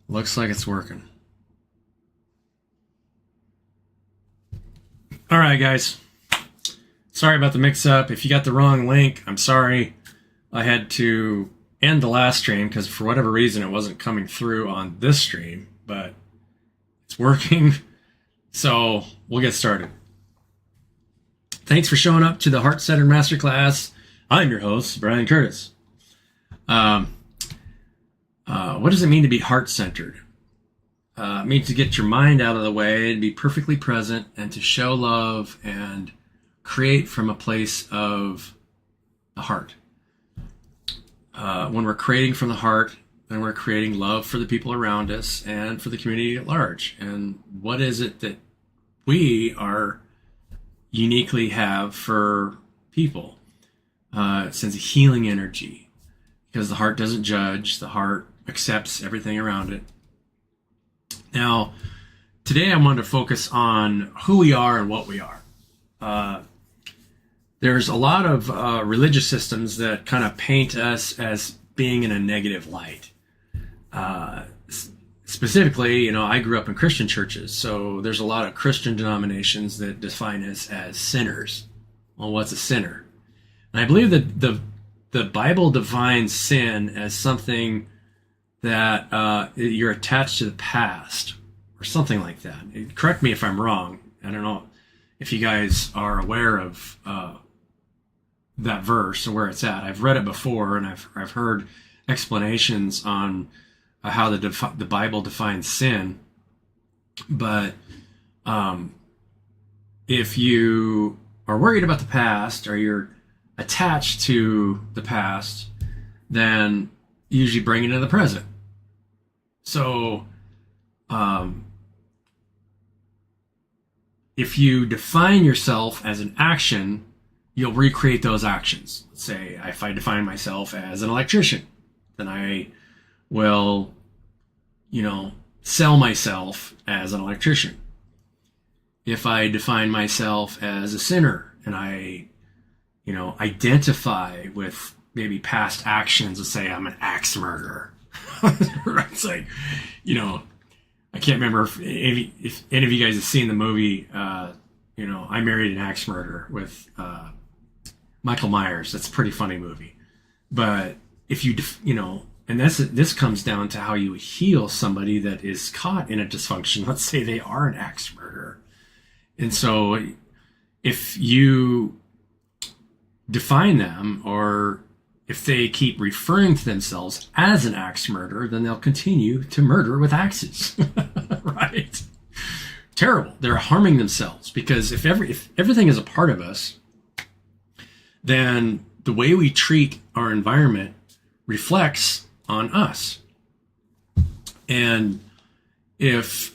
Looks like it's working. All right, guys. Sorry about the mix-up. If you got the wrong link, I'm sorry. I had to end the last stream because for whatever reason it wasn't coming through on this stream, but it's working. So we'll get started. Thanks for showing up to the Heart-Centered Masterclass. I'm your host, Brian Curtis. What does it mean to be heart-centered? It means to get your mind out of the way, to be perfectly present, and to show love and create from a place of the heart. When we're creating from the heart, then we're creating love for the people around us and for the community at large. And what is it that we are uniquely have for people? It sends a healing energy because the heart doesn't judge. The heart accepts everything around it. Now, today I wanted to focus on who we are and what we are. There's a lot of religious systems that kind of paint us as being in a negative light. Specifically, I grew up in Christian churches, so there's a lot of Christian denominations that define us as sinners. Well, what's a sinner? And I believe that the Bible defines sin as something that you're attached to the past or something like that. Correct me if I'm wrong. I don't know if you guys are aware of that verse and where it's at. I've read it before, and I've heard explanations on how the Bible defines sin. But if you are worried about the past or you're attached to the past, then you usually bring it into the present. So if you define yourself as an action, you'll recreate those actions. Let's say if I define myself as an electrician, then I will, sell myself as an electrician. If I define myself as a sinner and I, identify with maybe past actions, let's say I'm an axe murderer. Right? It's like, I can't remember if any of you guys have seen the movie, I Married an Axe Murderer with Michael Myers. That's a pretty funny movie. But if you, and this comes down to how you heal somebody that is caught in a dysfunction. Let's say they are an axe murderer. And so if you define them, or if they keep referring to themselves as an axe murderer, then they'll continue to murder with axes. Right? Terrible. They're harming themselves, because if everything is a part of us, then the way we treat our environment reflects on us. And if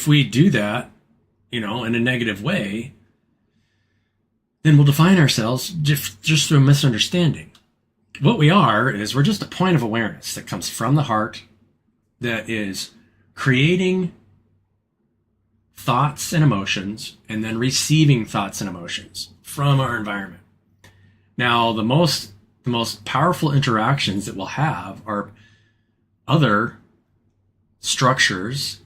we do that, in a negative way, then we'll define ourselves just through a misunderstanding. What we are is we're just a point of awareness that comes from the heart that is creating thoughts and emotions and then receiving thoughts and emotions from our environment. Now, the most powerful interactions that we'll have are other structures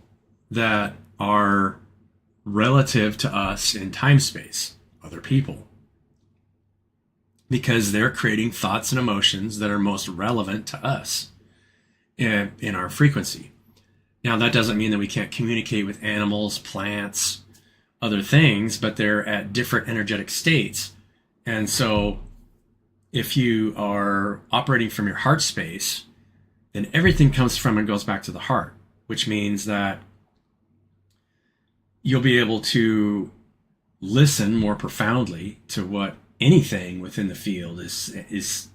that are relative to us in time space, other people, because they're creating thoughts and emotions that are most relevant to us in our frequency. Now, that doesn't mean that we can't communicate with animals, plants, other things, but they're at different energetic states. And so if you are operating from your heart space, then everything comes from and goes back to the heart, which means that you'll be able to listen more profoundly to what anything within the field is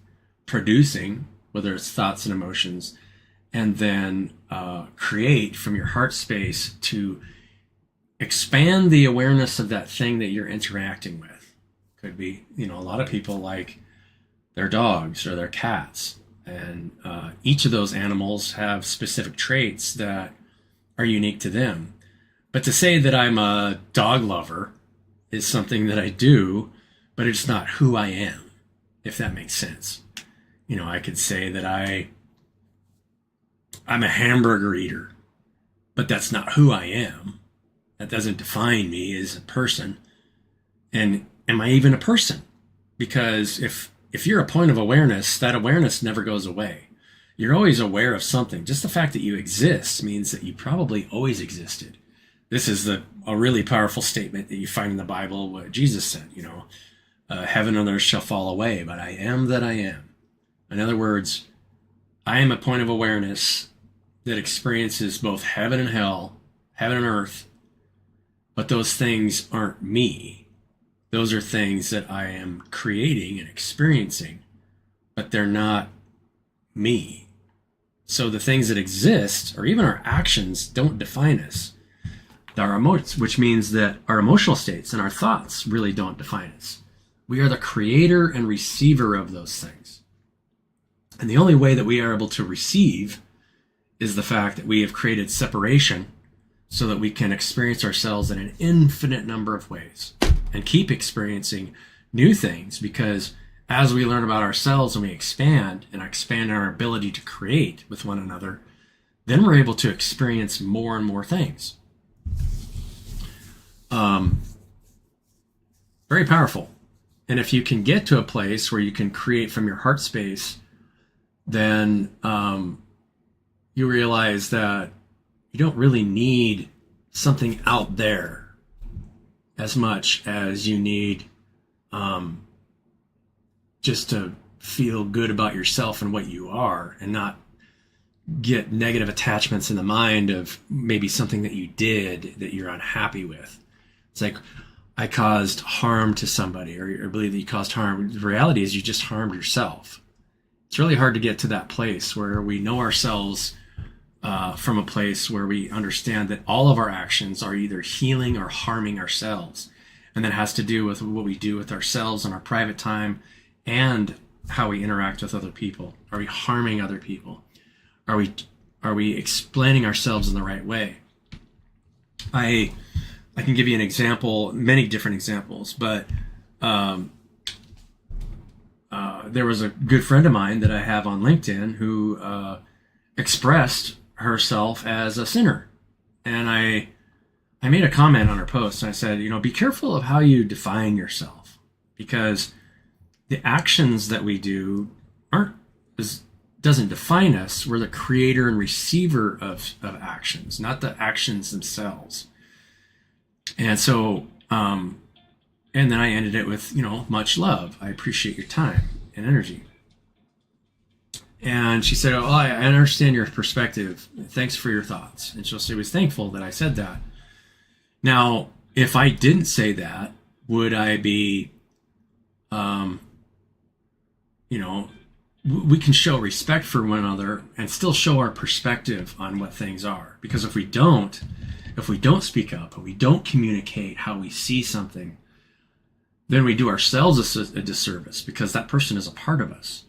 producing, whether it's thoughts and emotions, and then create from your heart space to expand the awareness of that thing that you're interacting with. Could be, a lot of people like their dogs or their cats, and each of those animals have specific traits that are unique to them. But to say that I'm a dog lover is something that I do, but it's not who I am, if that makes sense. I could say that I I'm a hamburger eater, but that's not who I am. That doesn't define me as a person. And am I even a person? Because if you're a point of awareness, that awareness never goes away. You're always aware of something. Just the fact that you exist means that you probably always existed. This is a really powerful statement that you find in the Bible, what Jesus said, heaven and earth shall fall away, but I am that I am. In other words, I am a point of awareness that experiences both heaven and hell, heaven and earth, but those things aren't me. Those are things that I am creating and experiencing, but they're not me. So the things that exist, or even our actions, don't define us. Our emotions, which means that our emotional states and our thoughts really don't define us. We are the creator and receiver of those things. And the only way that we are able to receive is the fact that we have created separation so that we can experience ourselves in an infinite number of ways and keep experiencing new things, because as we learn about ourselves and we expand our ability to create with one another, then we're able to experience more and more things. Very powerful. And if you can get to a place where you can create from your heart space, then you realize that you don't really need something out there as much as you need just to feel good about yourself and what you are, and not get negative attachments in the mind of maybe something that you did that you're unhappy with. It's like, I caused harm to somebody, or believe that you caused harm. The reality is you just harmed yourself. It's really hard to get to that place where we know ourselves from a place where we understand that all of our actions are either healing or harming ourselves. And that has to do with what we do with ourselves in our private time and how we interact with other people. Are we harming other people? Are we explaining ourselves in the right way? I can give you an example, many different examples, but there was a good friend of mine that I have on LinkedIn who expressed herself as a sinner. And I made a comment on her post, and I said, be careful of how you define yourself, because the actions that we do doesn't define us. We're the creator and receiver of actions, not the actions themselves. And so, and then I ended it with, much love. I appreciate your time and energy. And she said, I understand your perspective. Thanks for your thoughts. And she was thankful that I said that. Now, if I didn't say that, would I be, we can show respect for one another and still show our perspective on what things are. Because if we don't speak up, and we don't communicate how we see something, then we do ourselves a disservice, because that person is a part of us.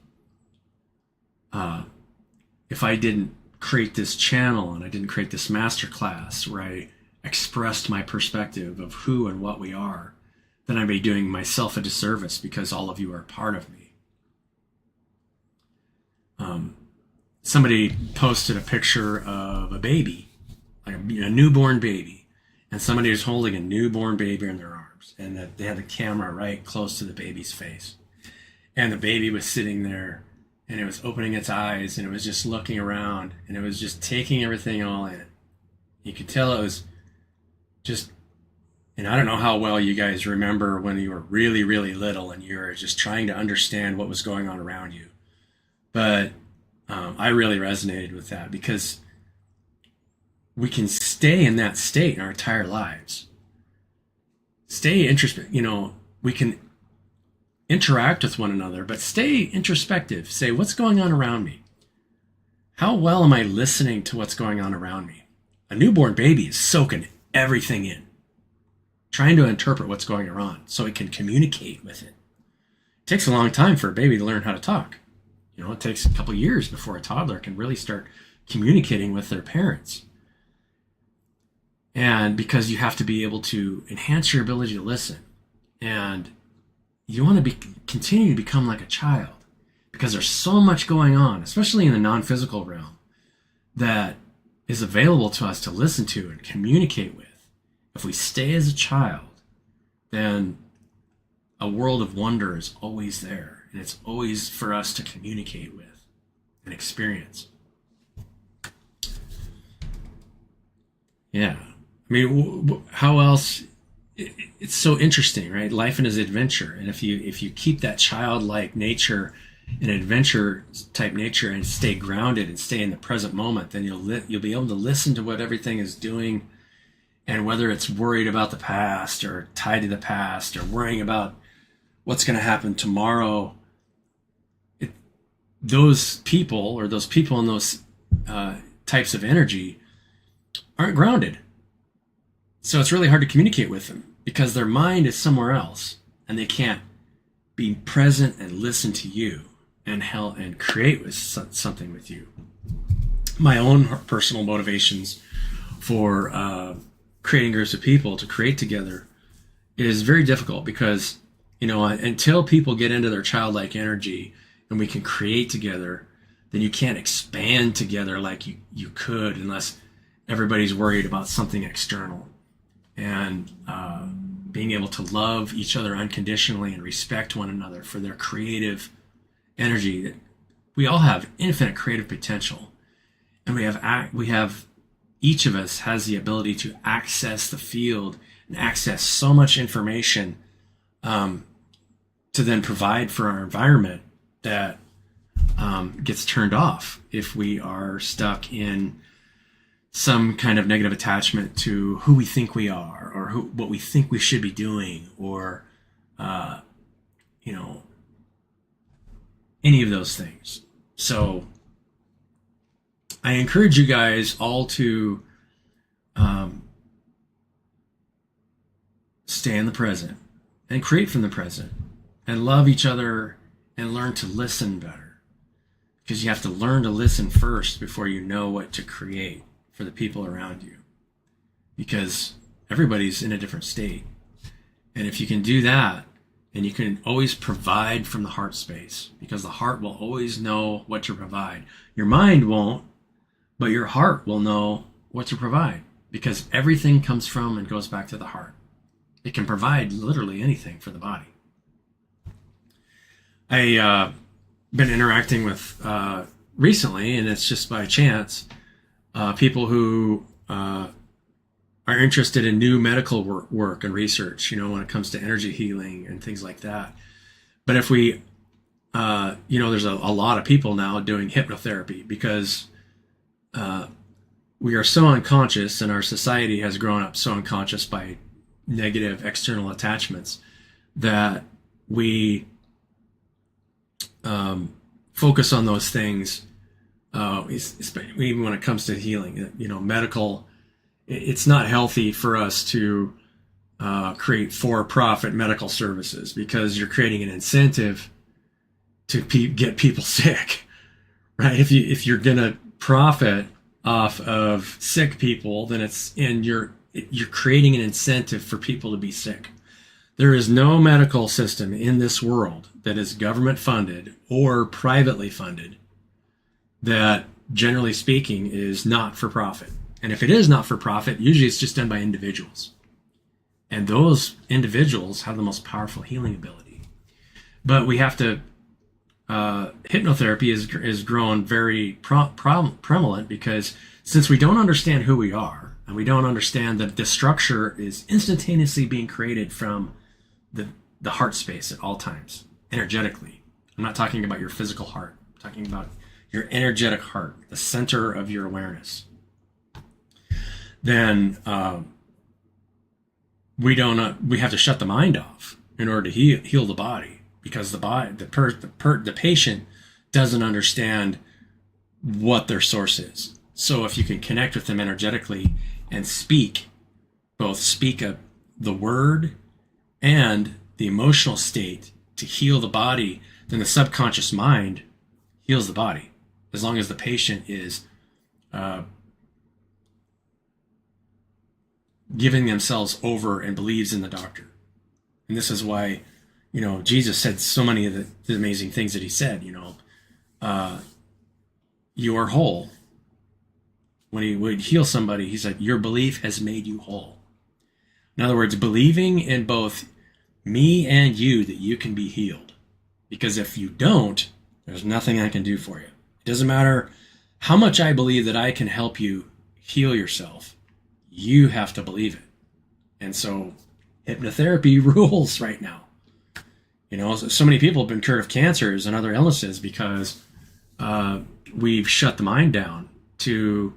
If I didn't create this channel and I didn't create this masterclass where I expressed my perspective of who and what we are, then I'd be doing myself a disservice, because all of you are a part of me. Somebody posted a picture of a baby, like a newborn baby, and somebody was holding a newborn baby in their arms, and that they had the camera right close to the baby's face, and the baby was sitting there, and it was opening its eyes, and it was just looking around, and it was just taking everything all in. You could tell it was just, and I don't know how well you guys remember when you were really, really little and you were just trying to understand what was going on around you. But I really resonated with that, because we can stay in that state in our entire lives. Stay introspective, we can interact with one another, but stay introspective. Say, what's going on around me? How well am I listening to what's going on around me? A newborn baby is soaking everything in, trying to interpret what's going on so it can communicate with it. It takes a long time for a baby to learn how to talk. It takes a couple years before a toddler can really start communicating with their parents. And because you have to be able to enhance your ability to listen, and you want to continue to become like a child, because there's so much going on, especially in the non-physical realm, that is available to us to listen to and communicate with. If we stay as a child, then a world of wonder is always there, and it's always for us to communicate with and experience. Yeah. I mean, how else? It's so interesting, right? Life is adventure, and if you keep that childlike nature and adventure type nature and stay grounded and stay in the present moment, then you'll be able to listen to what everything is doing, and whether it's worried about the past or tied to the past or worrying about what's going to happen tomorrow. Those people in those types of energy aren't grounded. So it's really hard to communicate with them because their mind is somewhere else and they can't be present and listen to you and create with something with you. My own personal motivations for creating groups of people to create together is very difficult because, until people get into their childlike energy and we can create together, then you can't expand together like you could unless everybody's worried about something external. And being able to love each other unconditionally and respect one another for their creative energy. That we all have infinite creative potential, and we have each of us has the ability to access the field and access so much information to then provide for our environment that gets turned off if we are stuck in some kind of negative attachment to who we think we are or what we think we should be doing or any of those things. So I encourage you guys all to stay in the present and create from the present and love each other and learn to listen better, because you have to learn to listen first before you know what to create for the people around you, because everybody's in a different state. And if you can do that, and you can always provide from the heart space, because the heart will always know what to provide. Your mind won't, but your heart will know what to provide, because everything comes from and goes back to the heart. It can provide literally anything for the body. I been interacting with recently, and it's just by chance, people who are interested in new medical work and research, when it comes to energy healing and things like that. But if we, there's a lot of people now doing hypnotherapy because we are so unconscious, and our society has grown up so unconscious by negative external attachments that we focus on those things, even when it comes to healing. Medical, it's not healthy for us to create for-profit medical services, because you're creating an incentive to get people sick, right? If you're gonna profit off of sick people, then you're creating an incentive for people to be sick. There is no medical system in this world that is government funded or privately funded that, generally speaking, is not for profit. And if it is not for profit, usually it's just done by individuals. And those individuals have the most powerful healing ability. But we have to, hypnotherapy is grown very prevalent, because since we don't understand who we are, and we don't understand that the structure is instantaneously being created from the heart space at all times, energetically. I'm not talking about your physical heart. I'm talking about your energetic heart, the center of your awareness. Then we have to shut the mind off in order to heal the body, because the patient doesn't understand what their source is. So if you can connect with them energetically and speak the word and the emotional state to heal the body, then the subconscious mind heals the body, as long as the patient is giving themselves over and believes in the doctor. And this is why, Jesus said so many of the amazing things that he said. You are whole. when he would heal somebody, he said, your belief has made you whole. In other words, believing in both me and you that you can be healed. Because if you don't, there's nothing I can do for you. It doesn't matter how much I believe that I can help you heal yourself. You have to believe it. And so hypnotherapy rules right now. You know, so many people have been cured of cancers and other illnesses because we've shut the mind down to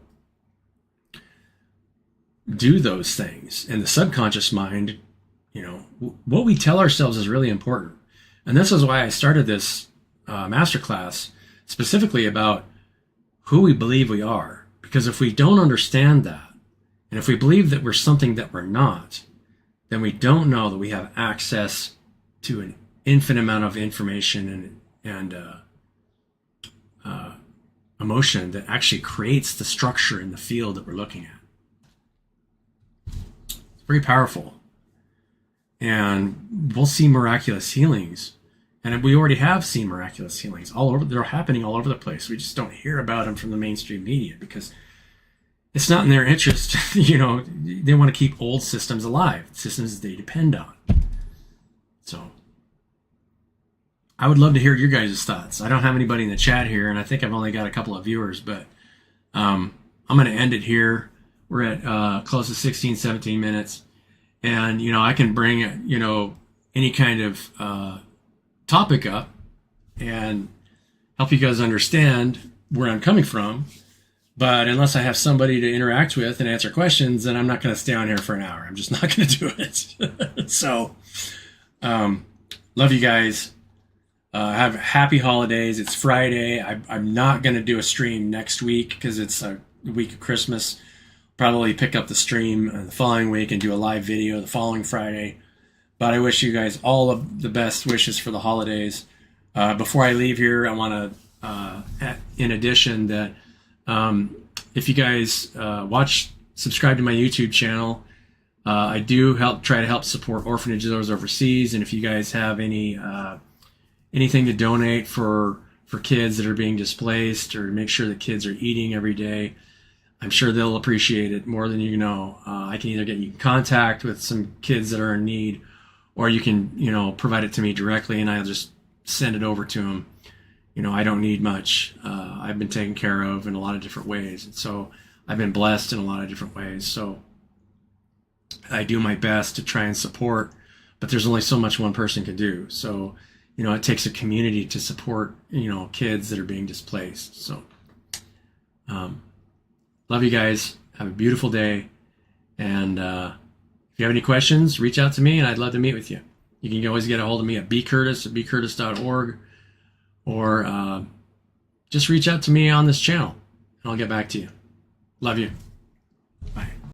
do those things. And the subconscious mind, you know, what we tell ourselves is really important. And this is why I started this masterclass specifically about who we believe we are. Because if we don't understand that, and if we believe that we're something that we're not, then we don't know that we have access to an infinite amount of information and emotion that actually creates the structure in the field that we're looking at. It's very powerful. And we'll see miraculous healings. And we already have seen miraculous healings all over. They're happening all over the place. We just don't hear about them from the mainstream media because it's not in their interest. You know, they want to keep old systems alive, systems they depend on. So I would love to hear your guys' thoughts. I don't have anybody in the chat here, and I think I've only got a couple of viewers, but I'm going to end it here. We're at close to 16, 17 minutes. And, you know, I can bring, you know, any kind of topic up and help you guys understand where I'm coming from. But unless I have somebody to interact with and answer questions, then I'm not going to stay on here for an hour. I'm just not going to do it. So, love you guys. Have happy holidays. It's Friday. I'm not going to do a stream next week because it's a week of Christmas. Probably pick up the stream the following week and do a live video the following Friday. But I wish you guys all of the best wishes for the holidays. Before I leave here, I want to, in addition, that if you guys subscribe to my YouTube channel, I do try to help support orphanages overseas. And if you guys have anything to donate for kids that are being displaced or make sure that kids are eating every day, I'm sure they'll appreciate it more than you know. I can either get you in contact with some kids that are in need, or you can, you know, provide it to me directly and I'll just send it over to them. You know, I don't need much. I've been taken care of in a lot of different ways. And so I've been blessed in a lot of different ways. So I do my best to try and support, but there's only so much one person can do. So, you know, it takes a community to support, you know, kids that are being displaced. So, love you guys. Have a beautiful day. And if you have any questions, reach out to me and I'd love to meet with you. You can always get a hold of me at bcurtis@bcurtis.org, or just reach out to me on this channel and I'll get back to you. Love you. Bye.